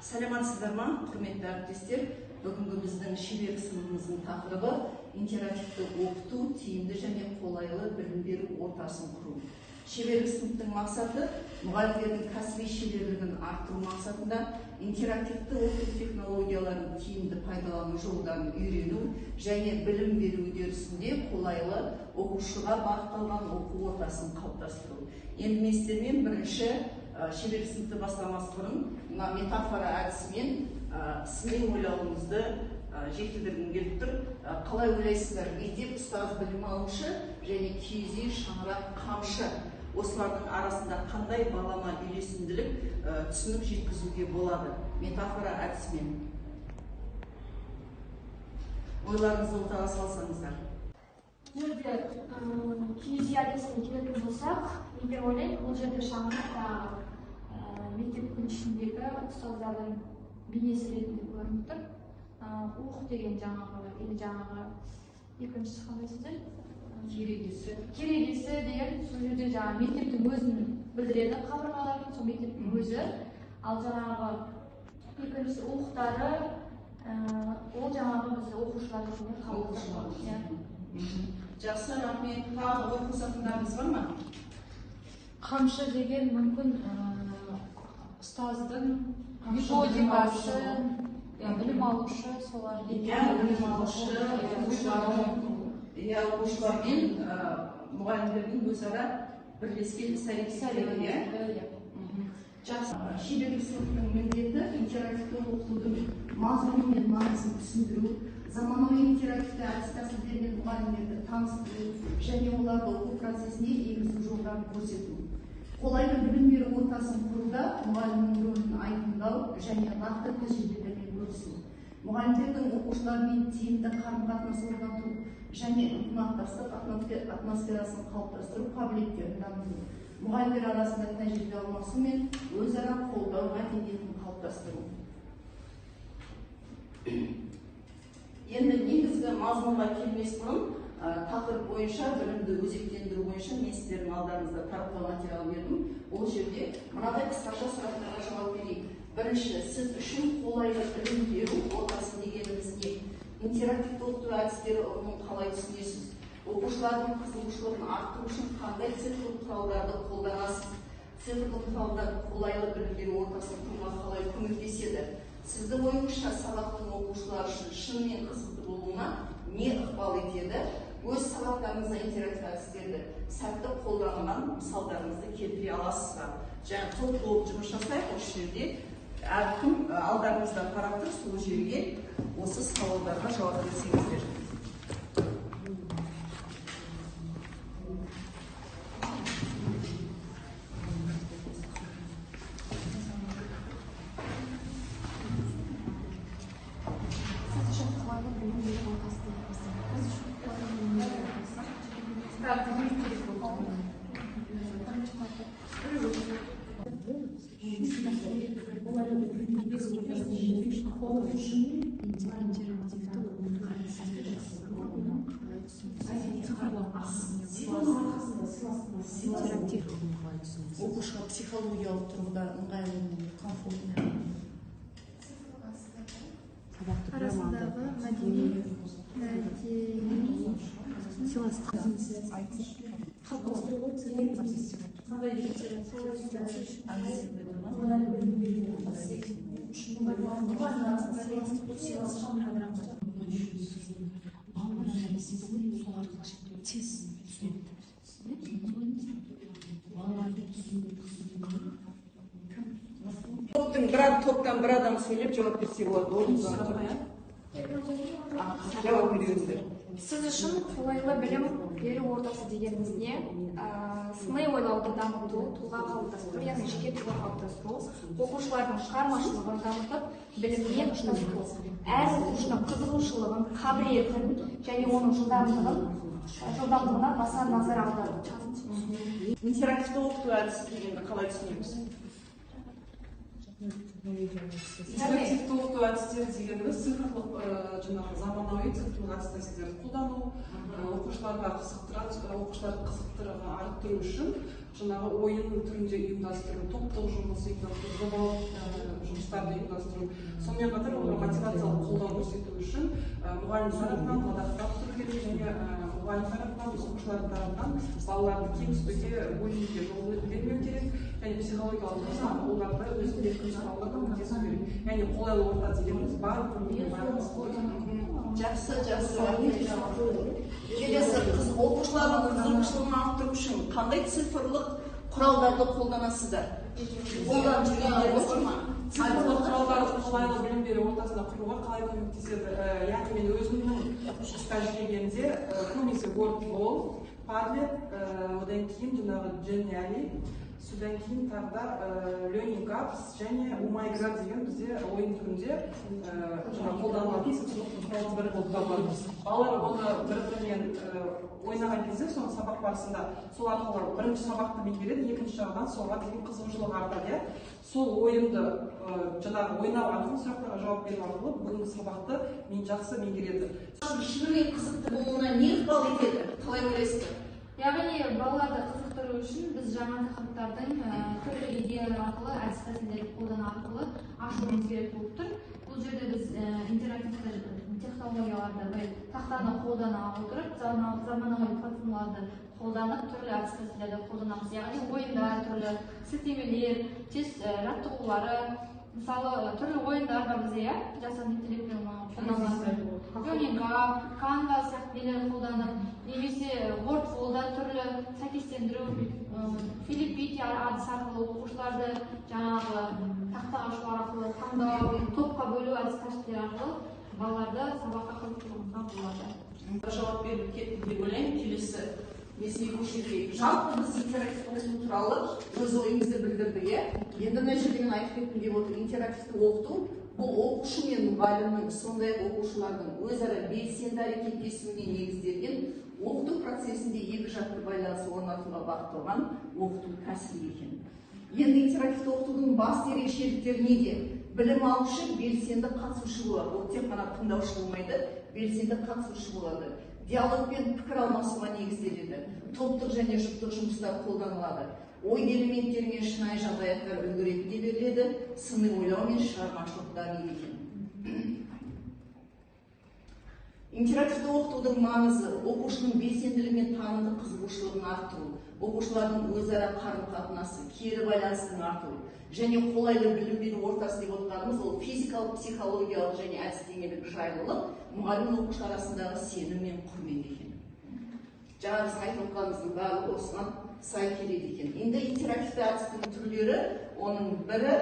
Саламатсыздар ма, құрметті әріптестер? Бүгінгі біздің шеберлік сыныбымыздың тақырыбы интерактивті оқыту, тиімді және қолайлы білім беру ортасын құру. Шеберлік сыныптың мақсаты мұғалімдердің кәсіби шеберлігін арттыру мақсатында интерактивті оқыту технологияларын тиімді пайдалану жолдарын үйрену және білім беру үдерісінде қолайлы оқушыға бағытталған оқу ортасын қалыптастыру. Енді мен сіздермен бірінші шеберлік сыныпты бастамас бұрын метафора әдісімен сыни ойлауымызды жеткізгім келіп тұр. Қалай ойлайсыздар? Мектеп, ұстаз, білім алушы және киіз үй, шаңырақ, қамшы. Осылардың арасында қандай балама үйлесімділік түсінік жеткізуге болады метафора әдісімен? Ойларыңызды ортаға салсаңыздар. Жерде киіз үй әдісіне келетін болсақ, мен ойлаймын, бұл жерде шаңырақ мектептің ішіндегі ұстаздардың бейнесі ретінде көрініп тұр. Ух деген жаңағы екіншісі қандай сөздер? Керегесі деген сол жерде жаңағы мектептің өзін білдіреді, қабырғалардың сол мектептің өзі. Ал жаңағы екіншісі ухтары, ол жаңағы біз оқушылар ретінде қабылдайды. Жақсы, рахмет. Тағы ой қосатындарыңыз бар ма? Қамшы деген мүмкін ұстаздың методикасы, білім алушы, солар. Білім алушы, оқушылар мен мұғалімдердің өзара бірлескен іс-әрекеттері. Жақсы. Шеберлік сыныптың міндеті интерактивті оқытудың мазмұны мен маңызын түсіндіру, заманауи интерактивті әдіс-тәсілдермен мұғалімдерді таныстыру және оларды оқу процесіне енгізу жолдарын көрсету. Қолайлы білім беру ортасын құруда мұғалімнің рөлін айқындау және нақты тәжірибелермен бөлісу. Мұғалімдердің оқушылармен тиімді қарым-қатынас орнату және ынтымақтастық атмосферасын қалыптастыру қабілеттерін дамыту. Мұғалімдер арасында тәжірибе алмасу мен өзара қолдау мәдениетін қалыптастыру. Енді негізгі мазмұнға келмес бұрын тақырып бойынша, білімді өзектендіру бойынша мен сіздердің алдарыңызда таратқан материал бердім. Ол жерде мынадай қысқаша сұрақтарға жауап берейік. Бірінші, сіз үшін қолайлы білім беру ортасы дегеніміз не? Интерактивті оқыту әдістері ұғымын қалай түсінесіз? Оқушылардың қызығушылығын арттыру үшін қандай цифрлық құралдарды қолданасыз? Цифрлық құралдар қолайлы білім беру ортасын құруға қалай көмектеседі? Сіздің ойыңызша сабақтың оқушылар үшін шынымен қызықты болуына не ықпал етеді? Өз сабақтарыңызда интерактивті әдістерді сәтті қолданған мысалдарыңызды келтіре аласыз ба? Және топ болып жұмыс жасайық, осы жерде әркім алдарыңызда қарап тұр, сол жерге осы сауалдарға жауап берсеңіздер. Оқушыға психологиялық тұрғыда ыңғайлы, комфортный. Арасындағы мәдени Топтан бір адам сөйлеп жауап берсе болады. Жауап беріңіздер. Сіз үшін қолайлы білім беру ортасы дегеніміз не? Сыни ойлауды дамыту, тұлға қалыптастыру, яғни жеке тұлға қалыптастыру, оқушылардың шығармашылығын дамытып, біліммен ұштастыру. Әр оқушының қызығушылығын, қабілетін және оның жылдамдығына баса назар аудару. Интерактивті оқыту әдісі дегенді қалай түсінеміз? интерактивті оқыту әдістері дегеніміз цифрлық жаңағы заманауи цифрлық әдіс-тәсілдерді қолдану, оқушыларға қызықтырған арттыру үшін жаңағы ойын түрінде ұйымдастыру, топтық жұмыс ұйымдастыру, жобалық жұмыстарды ұйымдастыру, сонымен қатар оларға мотивациялық қолдау көрсету үшін мұғалім тарапынан мадақтап тұру керек және мұғалім тарапынан, оқушылардың тарапынан балаларды кемсітуге, буллингке жол бермеу керек және психологиялық жағынан оларды өзін еркін ұстауға көмектесу керек. Яғни қолайлы орта дегеніміз барлық Жақсы. Келесі оқушылардың қызығушылығын арттыру үшін қандай цифрлық құралдарды қолданасыздар? Цифрлық құралдарды қолайлы білім беру ортасында құруға қалай көмектеседі? Яғни мен өзімнің жұмыс тәжірибемде көбінесе Wordwall, Padlet, одан кейін жаңағы Genially, содан кейін тағы да Learning Apps және UMyGrad деген бізде ойын түрінде қолданылатын цифрлық құралдың бірі болып табылады. Балалар оны бір-бірімен ойнаған кезде соның сабақ барысында сол арқылы бірінші сабақты меңгереді, екінші жағынан соға деген қызығушылық артады. Сол ойынды жаңағы ойнау арқылы, сұрақтарға жауап беру арқылы бүгінгі сабақты мен жақсы меңгереді. Шынымен қызықты болуына не ықпал етеді? Қалай ойлайсыздар? Яғни балаларды қызықтыру үшін біз жаңа тақырыптардың түрлі идеялар арқылы, әдіс-тәсілдерді қолдану арқылы ашуымыз керек болып тұр. Бұл жерде біз интерактивті технологияларды, тақтаны қолдана отырып, заманауи платформаларды қолданып, түрлі әдіс-тәсілдерді қолданамыз. Яғни ойындар, түрлі сілтемелер, тест жаттығулары, мысалы түрлі ойындар бар бізде, жасанды интеллектпен қолданылатын Learning-ға, Canva сияқты нелер қолданып, немесе Wordwall-да түрлі сәйкестендіру, Philip әдіс арқылы оқушыларды жаңағы тақтаға ашу арқылы таңдау, топқа бөлу әдіс-тәсілдері арқылы балаларды сабаққа қызықтыруға болады. Жауап беріп кеттім деп ойлаймын. Келесі несіне көшейік. Жалпы біз интерактивті оқыту туралы өз ойымызды білдірдік. Енді мына жерде мен айтып кеттім деп отыр. Интерактивті оқыту бұл оқушы мен мұғалімнің, сондай-ақ оқушылардың өзара белсенді әрекеттесуіне негізделген оқыту процесінде екі жақты байланыс орнатуға бағытталған оқыту тәсілі екен. Енді интерактивті оқытудың басты ерекшеліктері неде? Білім алушы белсенді қатысушы болады. Ол тек қана тыңдаушы болмайды, белсенді қатысушы болады. Диалог пен пікір алмасуға негізделеді. Топтық және жұптық жұмыстар қолданылады. Ой элементтеріне шынайы жағдаяттар үлгі ретінде беріледі, сыни ойлау мен шығармашылық дамиды екен. Интерактивті оқытудың маңызы оқушының белсенділігі мен танымдық қызығушылығын арттыру, оқушылардың өзара қарым-қатынасы, кері байланыстың арту және қолайлы білім беру ортасы деп отырғанымыз ол физикалық, психологиялық және әдістемелік жайлылық, мұғалім оқушы арасындағы сенім мен құрмет екен. Жаңа біз айтып отырғанымыздың барлығы осыған сай келеді екен. Енді интерактивті әдістің түрлері, оның бірі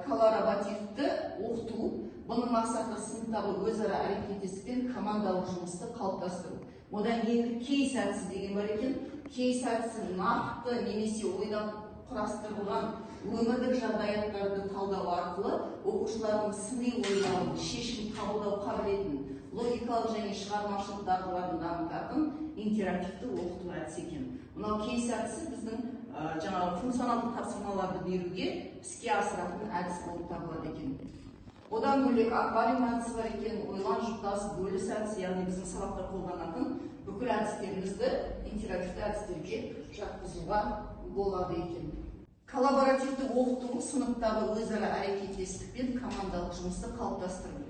коллаборативті оқыту. Бұның мақсаты сыныптағы өзара әрекеттестік пен командалық жұмысты қалыптастыру. Одан кейін кейс әдісі деген бар екен. Кейс әдісі нақты немесе ойдан құрастырылған өмірлік жағдаяттарды талдау арқылы оқушылардың сыни ойлауын, шешім қабылдау қабілетін, логикалық және шығармашылық дағдыларын дамытатын интерактивті оқыту әдісі екен. Мынау кейс әдісі біздің жаңағы функционалдық тапсырмаларды беруге іске асыратын әдіс болып табылады екен. Одан бөлек аквариум әдісі бар екен, ойлан жұптас бөліс әдісі, яғни біздің сабақта қолданатын бүкіл әдістерімізді интерактивті әдістерге жатқызуға болады екен. Коллаборативті оқыту сыныптағы өзара әрекеттестік пен командалық жұмысты қалыптастыру.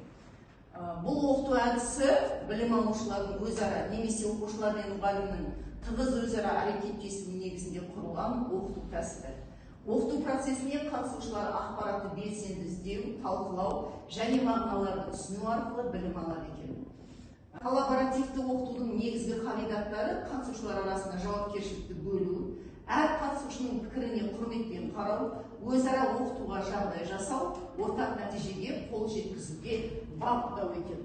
Бұл оқыту әдісі білім алушылардың өзара немесе оқушылар мен мұғалімнің тығыз өзара әрекеттесуі негізінде құрылған оқыту тәсілі. Оқыту процесіне қатысушылар ақпаратты белсенді іздеу, талқылау және мағыналарды түсіну арқылы білім алады екен. Коллаборативті оқытудың негізгі қағидаттары қатысушылар арасында жауапкершілікті бөлу, әр қатысушының пікіріне құрметпен қарау, өзара оқытуға жағдай жасау, ортақ нәтижеге қол жеткізуге бағыттау екен.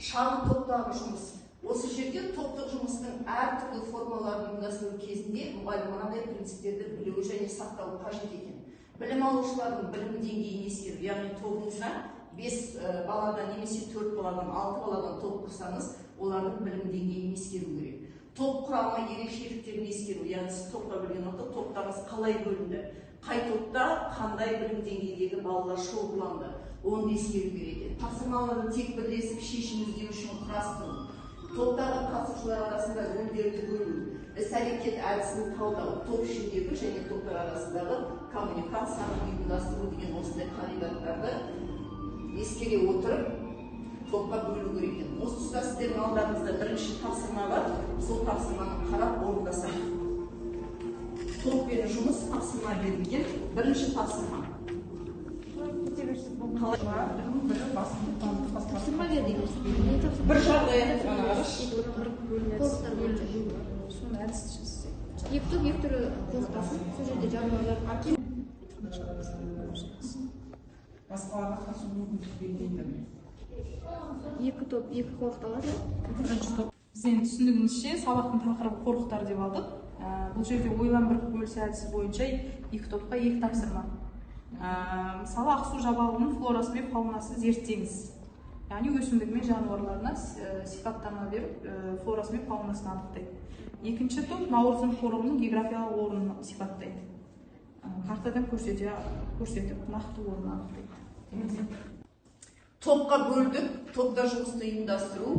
Шағын топтағы жұмыс. Осы жерде топтық жұмыстың әртүрлі формаларын ұйымдастыру кезінде мұғалім мынадай принциптерді білуі және сақтауы қажет екен. Білім алушылардың білім деңгейін ескеру, яғни тобыңызда 5 баладан немесе 4 баладан 6 баладан топ құрсаңыз, олардың білім деңгейін ескеру керек. Топ құрамы ерекшеліктерін ескеру, яғни сіз топқа бөлген уақытта топтарыңыз қалай бөлінді, қай топта қандай білім деңгейдегі балалар шоғырланды, оны ескеру керек. Тапсырмаларды тек бірлесіп шешім іздеу үшін құрастыру, топтағы қатысушылар арасында рөлдерді бөлу, іс-әрекет әдісін талдау, топ ішіндегі және топтар арасындағы коммуникацияны ұйымдастыру деген осындай қағидаттарды ескере отырып топқа бөлу керек екен. Осы тұста сіздердің алдарыңызда бірінші тапсырма бар, сол тапсырманы қарап орындасақ. Топпен жұмыс тапсырма берілген бірінші тапсырма. Бір жағдай екі түрі қорқытасын, сол жерде жануарлар басқаларға қатысу мүмкіндік бермейді. екі топ, екі қорқыталады. Бірінші топ. Біздің түсіндігімізше сабақтың тақырыбы қорқықтар деп алдық. Бұл жерде ойлан бір бөлісі әдісі бойынша екі топқа екі тапсырма. Мысалы, ақсу жабағылының флорасы мен фаунасын зерттеңіз. Яғни өсімдігі мен жануарларына сипаттама беріп, флорасы мен фаунасын анықтайды. Екінші топ Наурызым форумының географиялық орнын сипаттайды. Картадан көрсетіп, нақты орнын анықтайды. Топқа бөлдік, топта жұмысты ұйымдастыру.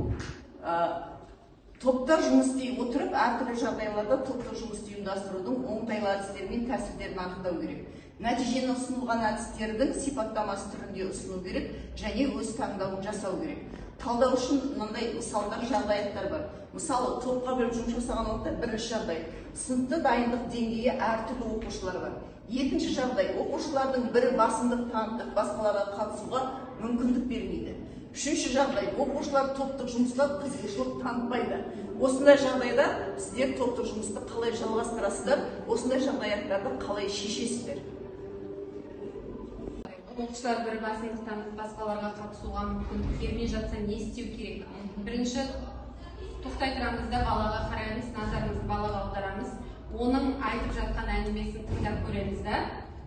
Топта жұмыс істей отырып, әртүрлі жағдайларда топта жұмысты ұйымдастырудың оңтайлы әдістері мен тәсілдерін анықтау керек. Нәтижені ұсынылған әдістердің сипаттамасы түрінде ұсыну керек және өз таңдауын жасау керек. Талдау үшін мынандай мысалдар, жағдаяттар бар. Мысалы, топқа бөліп жұмыс жасаған уақытта бірінші жағдай. Сыныпты дайындық деңгейі әртүрлі оқушылар бар. Екінші жағдай, оқушылардың бірі басымдық танытып, басқаларға қатысуға мүмкіндік бермейді. Үшінші жағдай, оқушылар топтық жұмысқа қызығушылық танытпайды. Осындай жағдайда сіздер топтық жұмысты қалай жалғастырасыздар, осындай жағдаяттарды қалай шешесіздер? Оқушылар бір басымдық танытып, басқаларға қатысуға мүмкіндік бермей жатса не істеу керек? Бірінші, тоқтай тұрамыз да балаға қараймыз, назарымызды балаға аударамыз. Оның айтып жатқан әңгімесін тыңдап көреміз да.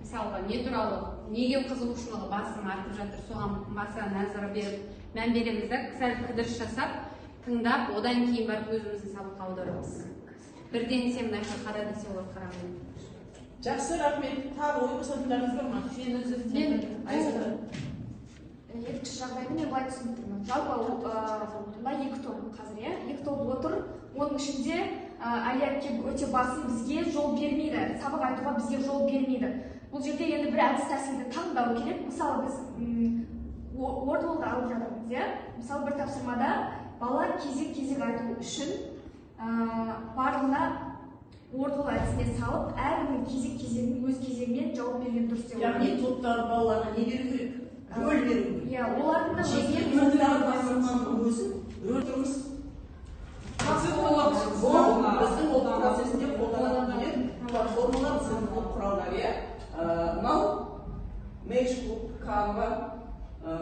Мысалға, не туралы, неге қызығушылығы басым артып жатыр, соған баса назар беріп, мән береміз да, сәл кідіріс жасап, тыңдап, одан кейін барып өзіміздің сабаққа аударамыз. Бірден сен мына қара десе олар қарамайды. Жақсы, рахмет. Тағы ой қосатындарыңыз бар ма? Екінші жағдайды мен былай түсініп тұрмын. Жалпы мына екі топ қазір, екі топ отыр. Оның ішінде Әлия өте басым бізге жол бермейді, сабақ айтуға бізге жол бермейді. Бұл жерде енді бір әдіс тәсілді таңдау керек. Мысалы, біз орталықты алып жатырмыз. Мысалы, бір тапсырмада бала кезек айту үшін барлығына орталық әдісіне салып, әркімнің кезегін өз кезегімен жауап берген дұрыс деп ойлаймын. Яғни топтағы балаларға не беру керек? Рөл беру керек. Иә, олардың да жеке топтағы басымның өзін рөл тұрмыз. Біздің оқу процесінде қолданатын платформалар, цифрлық құралдар. Мынау Matchbook, Canva,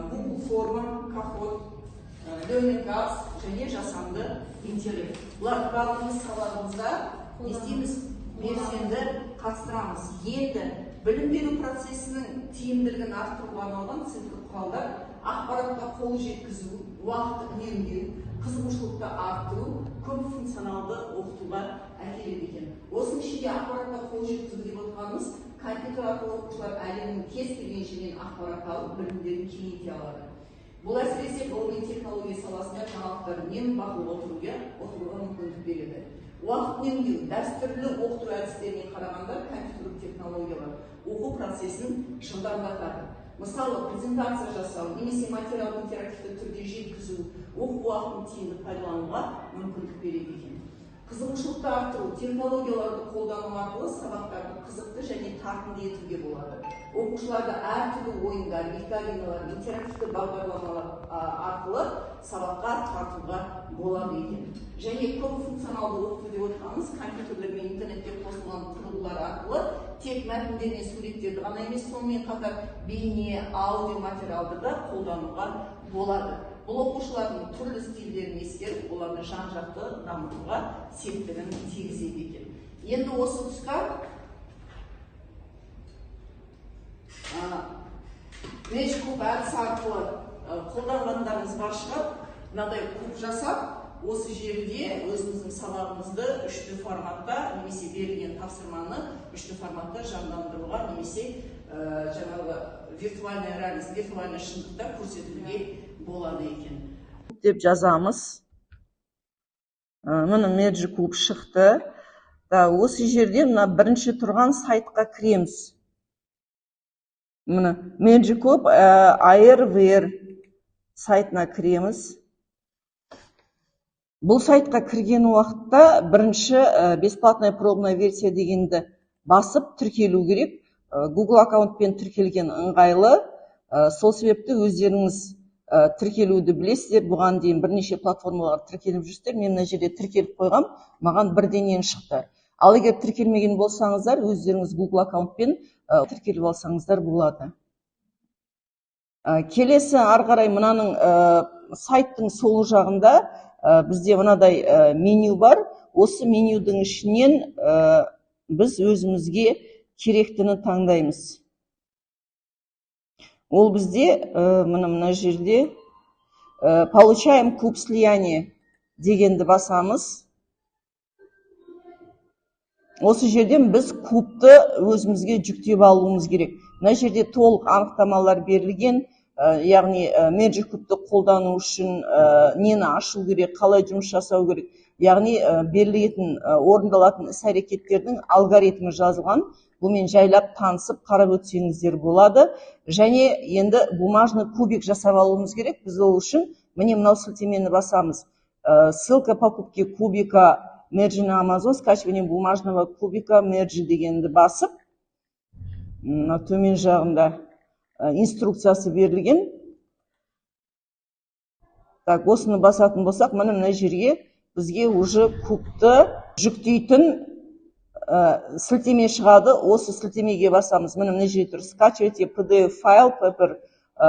Google Form, Kahoot, Learning Apps және жасанды интеллект. Бұлар барлығымыз сабағымызда не істейміз? Белсенді қатыстырамыз. Енді білім беру процесінің тиімділігін арттыруға арналған цифрлық құралдар ақпаратқа қол жеткізу, уақытты үнемдеу, қызығушылықты арттыру, көп функционалды оқытуға әкеледі екен. Осының ішінде ақпаратқа қол жеткізу деп отырғанымыз, компьютер арқылы оқушылар әлемнің кез келген жерінен ақпарат алып, білімдерін кеңейте алады. Бұл әсіресе ғылыми технология саласында жаңалықтар үнемі бақылауға отыруға мүмкіндік береді. Уақыт үнемдеу, дәстүрлі оқыту әдістеріне қарағанда компьютерлік технологиялар оқу процесін жылдамдатады. Мысалы, презентация жасау, немесе материалды интерактивті түрде жеткізу, оқу уақытын тиімді пайдалануға мүмкіндік береді екен. Қызығушылықты арттыру, технологияларды қолдану арқылы сабақтарды қызықты және тартымды етуге болады. Оқушыларды әртүрлі ойындар, викториналар, интерактивті бағдарламалар арқылы сабаққа тартуға болады екен. Және көп функционалды оқыту деп отырғанымыз компьютерлер мен интернетке қосылған құрылғылар арқылы тек мәтіндер мен суреттерді ғана емес, сонымен қатар бейне, аудио материалды да қолдануға болады. Бұл оқушылардың түрлі стильдерін ескеріп, оларды жан-жақты дамытуға септігін тигізеді екен. Енді осы тұсқа Matchbook әдісі арқылы қолданғандарыңыз бар шығар, мынадай куб жасап, осы жерде өзіміздің сабағымызды үшті форматта немесе берілген тапсырманы үшті форматта жандандыруға немесе жаңағы виртуальный реальность, виртуальный шындықта көрсетуге болады екен деп жазамыз. Міне Magic Cube шықты. Осы жерде мына бірінші тұрған сайтқа кіреміз. Міне Magic Cube Airware сайтына кіреміз. Бұл сайтқа кірген уақытта бірінші бесплатная пробная версия дегенді басып тіркелу керек. Google аккаунтпен тіркелген ыңғайлы. Сол себепті өздеріңіз тіркелуді білесіздер. Бұған дейін бірнеше платформалар тіркеліп жүрсіздер. Мен мына жерде тіркеліп қойғам, маған бірденен шықты. Ал егер тіркелмеген болсаңыздар, өздеріңіз Google аккаунтпен тіркеліп алсаңыздар болады. Келесі ары қарай мынаның сайттың сол жағында бізде мынадай меню бар. Осы менюдің ішінен біз өзімізге керектіні таңдаймыз. Ол бізде мына жерде получаем куб слияния дегенді басамыз. Осы жерден біз кубты өзімізге жүктеп алуымыз керек. Мына жерде толық анықтамалар берілген, яғни Magic Cube'ты қолдану үшін нені ашу керек, қалай жұмыс жасау керек, яғни берілетін орындалатын іс-әрекеттердің алгоритмі жазылған. Бұмен жайлап танысып қарап өтсеңіздер болады. Және енді бумажный кубик жасап алуымыз керек. Біз ол үшін міне мынау сілтемені басамыз. Ссылка покупки кубика Merge на Amazon, скачивание бумажного кубика Merge дегенді басып, төмен жағында инструкциясы берілген. Осыны басатын болсақ, мына жерге бізге уже кубты жүктейтін сілтеме шығады. Осы сілтемеге басамыз. Мына жерде тұр. Скачивайте PDF файл, paper.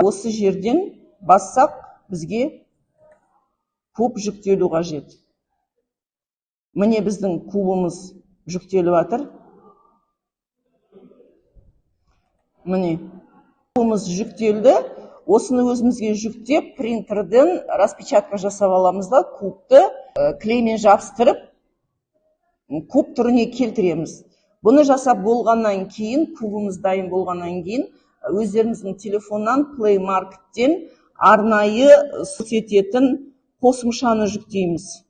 Осы жерден бассақ, бізге куб жүктелу қажет. Міне біздің кубымыз жүктеліп жатыр. Міне кубымыз жүктелді. Осыны өзімізге жүктеп, принтерден распечатка жасап аламыз да, кубты клеймен жабыстырып, куб түріне келтіреміз. Бұны жасап болғаннан кейін, кубымыз дайын болғаннан кейін, өздеріңіздің телефоннан Play Market'тен арнайы көрсететін қосымшаны жүктейміз.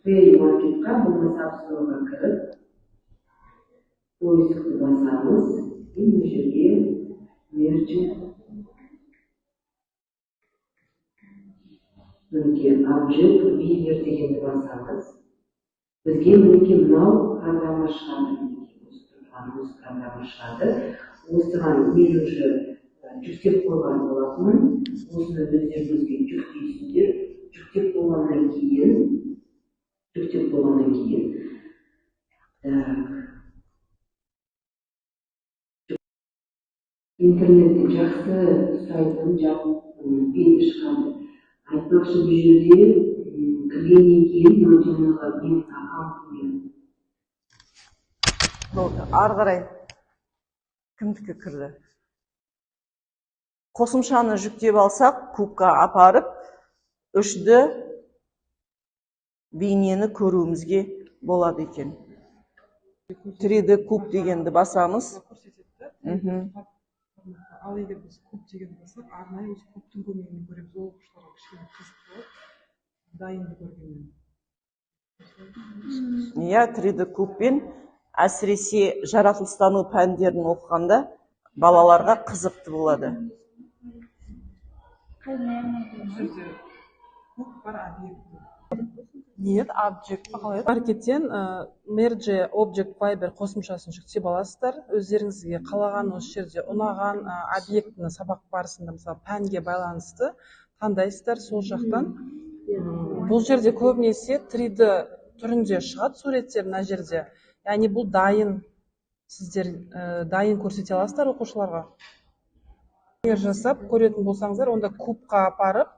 Play Market'қа болмаса App-Store'ға кіріп, поискты басамыз, мына жерге Merge Object Weaver дегенді басамыз. Бізге мінеке мынау программа шығады. Осы программа шығады. Осыған мен уже жүктеп қойған болатынмын. Осыны өздеріңізге жүктейсіздер. Жүктеп болғаннан кейін интернеттің жақсы сайтын беті шығады. Айтпақшы бұл жерде кіргеннен кейін жаңағы менің аккаунтыммен. Ары қарай кімдікі кірді? Қосымшаны жүктеп алсақ, кубқа апарып, 3D бейнені көруімізге болады екен. 3D куб дегенді басамыз. Ал егер біз куб дегенді басақ, арнайы осы кубтың көмегімен көреміз. Ол оқушыларға кішкене қызық болады. Дайынды көргеннен. Иә, 3D кубпен әсіресе жаратылыстану пәндерін оқығанда балаларға қызықты болады. Куб бар объект. Нет, Object қалай? Маркеттен Merge Object Fiber қосымшасын жүктеп аласыздар. Өздеріңізге қалаған осы жерде ұнаған объектіні сабақ барысында, мысалы пәнге байланысты таңдайсыздар. Сол жақтан бұл жерде көбінесе 3D түрінде шығады суреттер мына жерде. Яғни бұл дайын, сіздер дайын көрсете аласыздар оқушыларға. Егер жасап көретін болсаңыздар, онда кубқа апарып,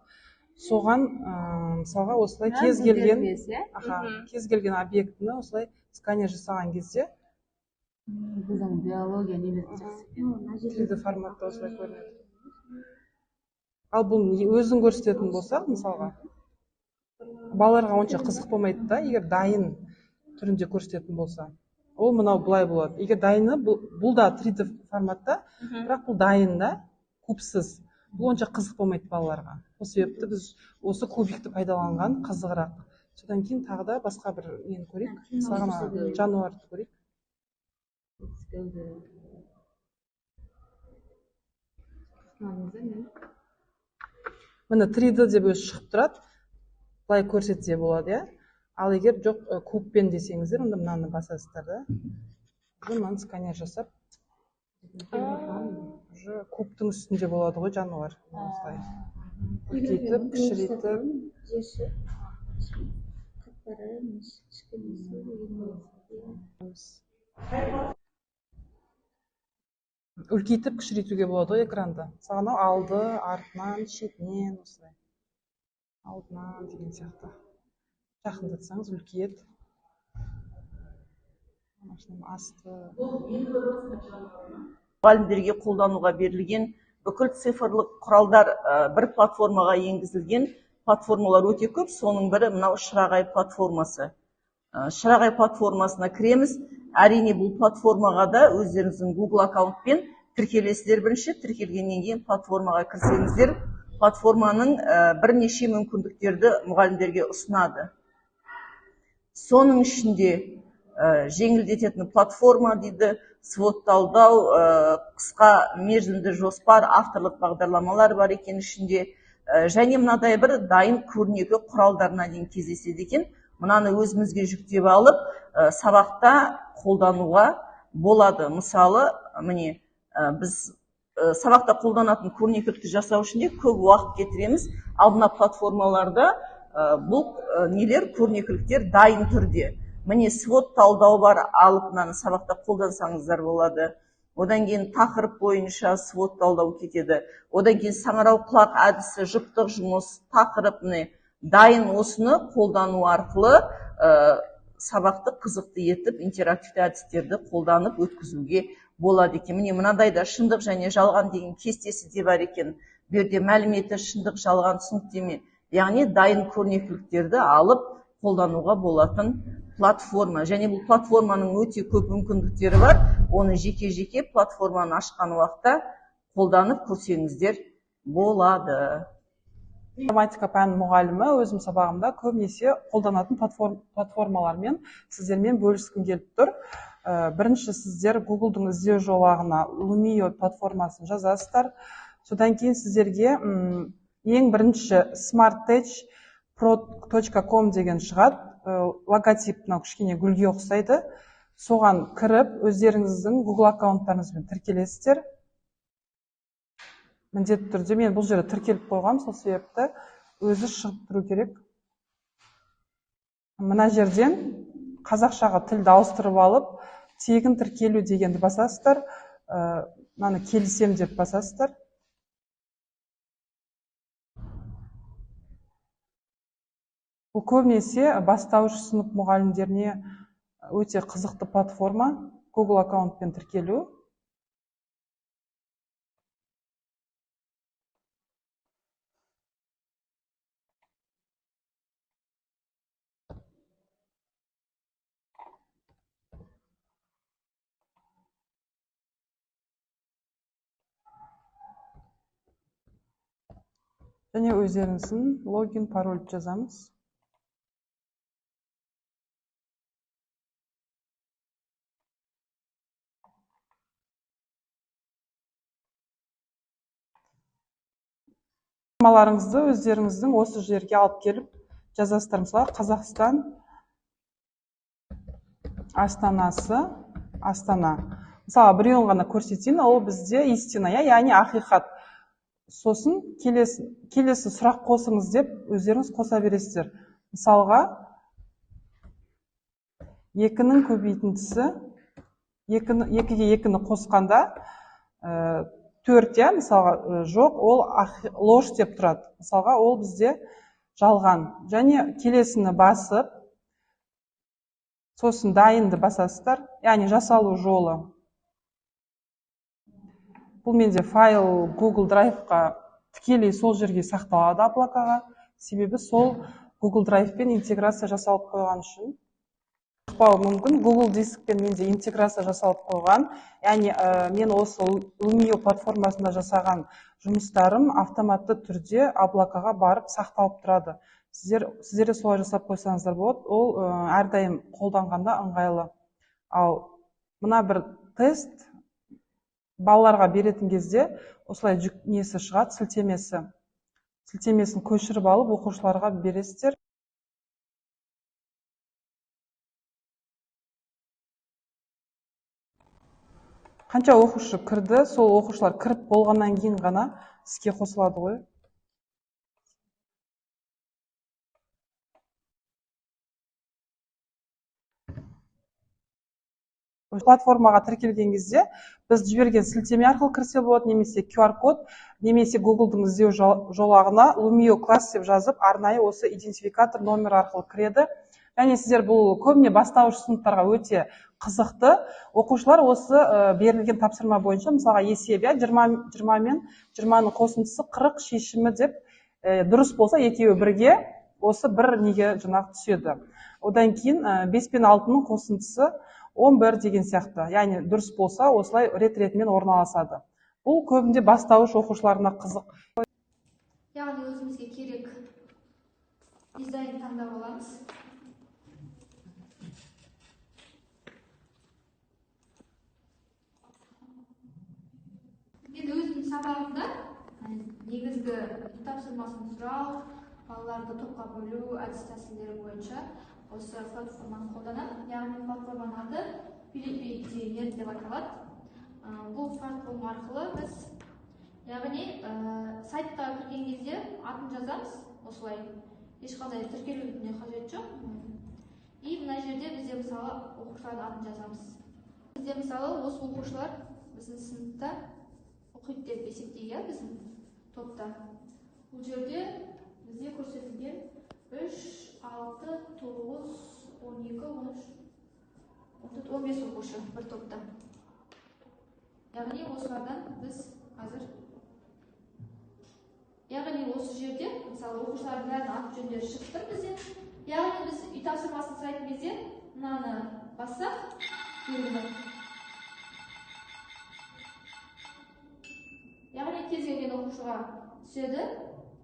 соған мысалға осылай кез келген объектіні осылай сканер жасаған кезде біздің биология немесе 3D форматта осылай көрінеді. Ал бұл өзін көрсететін болсақ, мысалға балаларға онша қызық болмайды да, егер дайын түрінде көрсететін болса. Ол мынау былай болады. Егер дайыны, бұл да 3D форматта, бірақ бұл дайын да, кубсыз. Бұл онша қызық болмайды балаларға. Сол себепті біз осы кубикті пайдаланған қызығырақ. Содан кейін тағы да басқа бір нені көрейік. Мысалы жануарды көрейік. Міне 3D деп өзі шығып тұрады. Былай көрсетсе болады, иә. Ал егер жоқ кубпен десеңіздер, онда мынаны басасыздар да. Мынаны сканер жасап, уже кубтың үстінде болады ғой жануар. Осылай. Үлкейтіп, кішірейтіп. Үлкейтіп, кішірейтуге болады ғой экранды. Мысалы алды, артынан, шетінен, осылай. Алдынан деген сияқты. Жақындатсаңыз үлкейеді. Асты. Мұғалімдерге қолдануға берілген бүкіл цифрлық құралдар бір платформаға енгізілген. Платформалар өте көп, соның бірі мынау Шырағай платформасы. Шырағай платформасына кіреміз. Әрине бұл платформаға да өздеріңіздің Google аккаунтпен тіркелесіздер бірінші, тіркелгеннен кейін платформаға кірсеңіздер, платформаның бірнеше мүмкіндіктерді мұғалімдерге ұсынады. Соның ішінде жеңілдететін платформа дейді, свод талдау, қысқа мерзімді жоспар, авторлық бағдарламалар бар екен ішінде. Және мынадай бір дайын көрнекі құралдарына дейін кездеседі екен. Мынаны өзімізге жүктеп алып, сабақта қолдануға болады. Мысалы, міне, біз сабақта қолданатын көрнекілікті жасау үшін де көп уақыт кетіреміз. Ал мына платформаларда бұл нелер, көрнекіліктер дайын түрде. Міне свод талдау бар, алып мынаны сабақта қолдансаңыздар болады. Одан кейін тақырып бойынша свод талдау кетеді. Одан кейін саңырау құлақ әдісі, жұптық жұмыс, тақырып дайын осыны қолдану арқылы сабақты қызықты етіп, интерактивті әдістерді қолданып өткізуге болады екен. Міне мынадайда шындық және жалған деген кестесі де бар екен. Берде мәліметі шындық, жалған түсініктеме. Яғни дайын көрнекіліктерді алып қолдануға болатын платформа. Және бұл платформаның өте көп мүмкіндіктері бар. Оны жеке-жеке платформаны ашқан уақытта қолданып көрсеңіздер болады. Информатика пән мұғалімі өзім сабағымда көбінесе қолданатын платформалармен сіздермен бөліскім келіп тұр. Бірінші сіздер Google-дың іздеу жолағына Lumio платформасын жазасыздар. Содан кейін сіздерге ең бірінші smarttech.pro.com деген шығады. Логотип кішкене гүлге ұқсайды. Соған кіріп, өздеріңіздің Google аккаунттарыңызбен тіркелесіздер. Міндетті түрде мен бұл жерде тіркеліп қойғам, сол себепті өзі шығып тұру керек. Мына жерден қазақшаға тілді ауыстырып алып, тегін тіркелу дегенді басасыздар. Мынаны келісем деп басасыздар. Бұл көбінесе бастауыш сынып мұғалімдеріне өте қызықты платформа, Google аккаунтпен тіркелу. Және өздеріңіздің логин, пароль жазамыз. Формаларыңызды өздеріңіздің осы жерге алып келіп жазасыздар. Мысалы, Қазақстан астанасы, Астана. Мысалы, біреуін ғана көрсетейін, ол бізде истина, яғни ақиқат. Сосын келесі сұрақ қосыңыз деп өздеріңіз қоса бересіздер. Мысалға, 2-нің көбейтіндісі, 2-ге 2-ні қосқанда 4, мысалға, жоқ, ол ложь деп тұрады. Мысалға, ол бізде жалған. Және келесіні басып, сосын дайынды басасыздар, яғни жасалу жолы. Бұл менде файл Google Drive-қа тікелей сол жерге сақталады облакаға. Себебі сол Google Drive'пен интеграция жасалып қойған үшін шықпауы мүмкін. Google Дискпен менде интеграция жасалып қойған. Яғни мен осы Lumio платформасында жасаған жұмыстарым автоматты түрде облакаға барып сақталып тұрады. Сіздер де солай жасап қойсаңыздар болады. Ол әрдайым қолданғанда ыңғайлы. Ал мына бір тест балаларға беретін кезде осылай жүк несі шығады, сілтемесін көшіріп алып оқушыларға бересіздер. Қанша оқушы кірді, сол оқушылар кіріп болғаннан кейін ғана іске қосылады ғой. Платформаға тіркелген кезде біз жіберген сілтеме арқылы кірсе болады, немесе QR-код, немесе Google-дың іздеу жолағына Lumio класс деп жазып, арнайы осы идентификатор номер арқылы кіреді. Және сіздер бұл көбіне бастауыш сыныптарға өте қызықты. Оқушылар осы берілген тапсырма бойынша, мысалға есеп 20 мен 20-ның қосындысы 40 шешімі деп дұрыс болса екеуі бірге осы бір неге жаңағы түседі. Одан кейін 5 пен 6-ның қосындысы 11 деген сияқты. Яғни дұрыс болса осылай рет-ретімен орналасады. Бұл көбінде бастауыш оқушыларына қызық. Яғни өзімізге керек дизайн таңдап аламыз. Енді өзімнің сабағымда негізгі тапсырмасын сұрау, балаларды топқа бөлу әдіс тәсілдері бойынша осы платформаны қолданамын. Яғни платформаның аты Philippines деп аталады. Бұл платформа арқылы біз яғни сайтқа кірген кезде атын жазамыз, осылай ешқандай тіркелудің қажет жоқ. И мына жерде бізде мысалы оқушылардың атын жазамыз. Бізде мысалы осы оқушылар біздің сыныпта оқиды деп есептейік, біздің топта. Бұл жерде бізде көрсетілген 3, 6, 9, 12, 13, 15 оқушы бір топта. Яғни осылардан біз қазір осы жерде мысалы оқушылардың бәрінің аты жөндері шығып тұр бізде. Яғни біз үй тапсырмасын сұрайтын кезде мынаны бассақ белгілі. Яғни кез келген оқушыға түседі.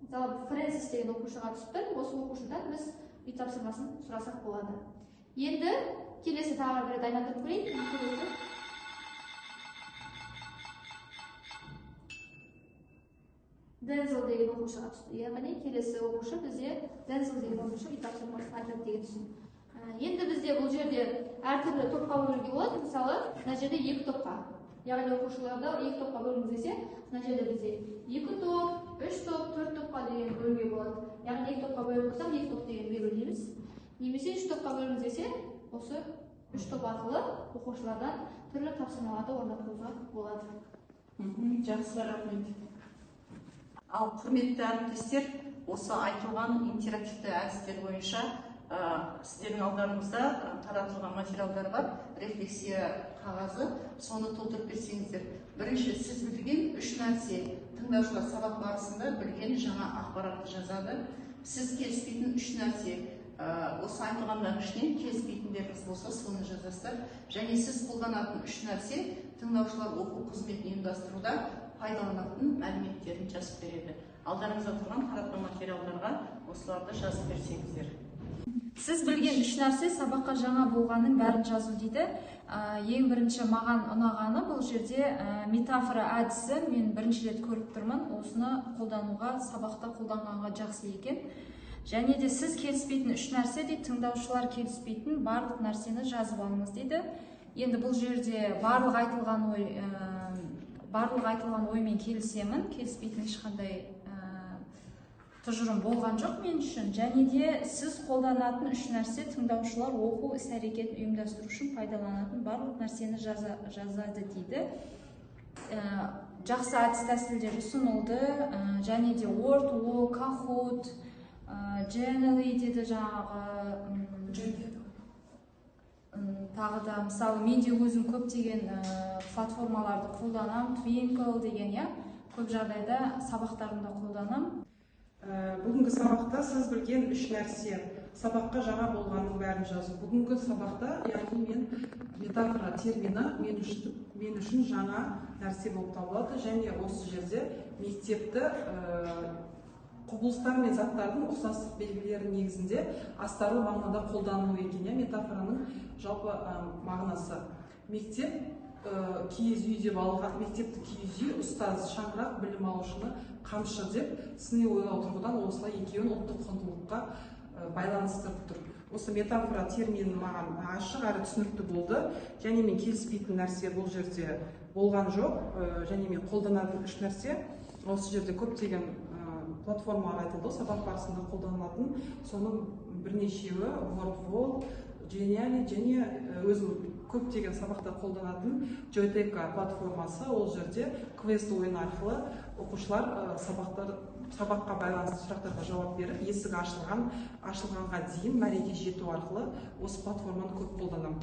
Мысалы Фрэнсис деген оқушыға түсіп тұр. Осы оқушыдан біз үй тапсырмасын сұрасақ болады. Енді келесі тағы бір айналдырып көрейік. Дензел деген оқушыға түсті. Яғни келесі оқушы бізде Дензел деген оқушы үй тапсырмасын айтады деген түсін. Енді бізде бұл жерде әртүрлі топқа бөлуге болады. Мысалы, мына жерде 2 топқа. Яғни оқушыларды 2 топқа бөліңіз десе, мына жерде бізде 2 топ, 3 топ, 4 топқа деген бөлуге болады. Яғни 2 топқа бөлінсем 2 топ деген белгілейміз. Немесе 3 топқа бөліңіз десе, осы 3 топ арқылы оқушылардан түрлі тапсырмаларды орнатуға болады. Жақсы, рахмет. Ал құрметті әріптестер, осы айтылған интерактивті әдістер бойынша сіздердің алдарыңызда таратылған материалдар бар, рефлексия қағазы, соны толтырып берсеңіздер. Бірінші, сіз білген 3 нәрсе, тыңдаушылар сабақ барысында білген жаңа ақпаратты жазады. Сіз келіспейтін 3 нәрсе, осы айтылғандардың ішінен келіспейтіндеріңіз болса, соны жазасыздар. Және сіз қолданатын 3 нәрсе, тыңдаушылар оқу қызметін ұйымдастыруда пайдаланатын мәліметтерін жазып береді. Алдарыңызда тұрған таратқан материалдарға осыларды жазып берсеңіздер. Сіз білген 3 нәрсе сабаққа жаңа болғанның бәрін жазу дейді. Ең бірінші маған ұнағаны бұл жерде метафора әдісі мен бірінші рет көріп тұрмын. Осыны қолдануға, сабақта қолданғанға жақсы екен. Және де сіз келіспейтін 3 нәрсе дейді, тыңдаушылар келіспейтін барлық нәрсені жазып алыңыз дейді. Енді бұл жерде барлық айтылған оймен келісемін, келіспейтін ешқандай тұжырым болған жоқ мен үшін. Және де сіз қолданатын 3 нәрсе тыңдаушылар оқу іс-әрекетін ұйымдастыру үшін пайдаланатын барлық нәрсені жазады дейді. Жақсы әдіс тәсілдер ұсынылды, және де Word, Walk, Kahoot, Genially деді жаңағы. Тағы да, мысалы, мен де өзім көптеген платформаларды қолданам, Twinkle деген, көп жағдайда сабақтарымда қолданам. Бүгінгі сабақта сіз білген үш нәрсе, сабаққа жаңа болғанның бәрін жазу. Бүгінгі сабақта, яғни мен метафора термині мен үшін жаңа нәрсе болып табылады, және осы жерде мектепті құбылыстар мен заттардың ұқсастық белгілері негізінде астарлы мағынада қолданылу екен. Метафораның жалпы мағынасы. Мектеп киіз үй деп алған, мектепті киіз үй, ұстаз шаңырақ, білім алушыны қамшы деп сыни ойлау тұрғыдан осылай екеуін ұлттық құндылыққа байланыстырып тұр. Осы метафора термині маған ашық әрі түсінікті болды, және мен келіспейтін нәрсе бұл жерде болған жоқ, және мен қолданатын үш нәрсе осы жерде көптеген платформалар айтылды, сабақ барысында қолданылатын, соның бірнешеуі WordWall, Genially және өзім көптеген сабақта қолданатын Joyteka платформасы. Ол жерде квест ойын арқылы оқушылар сабаққа байланысты сұрақтарға жауап беріп, есік ашылғанға дейін мәреге жету арқылы осы платформаны көп қолданамын.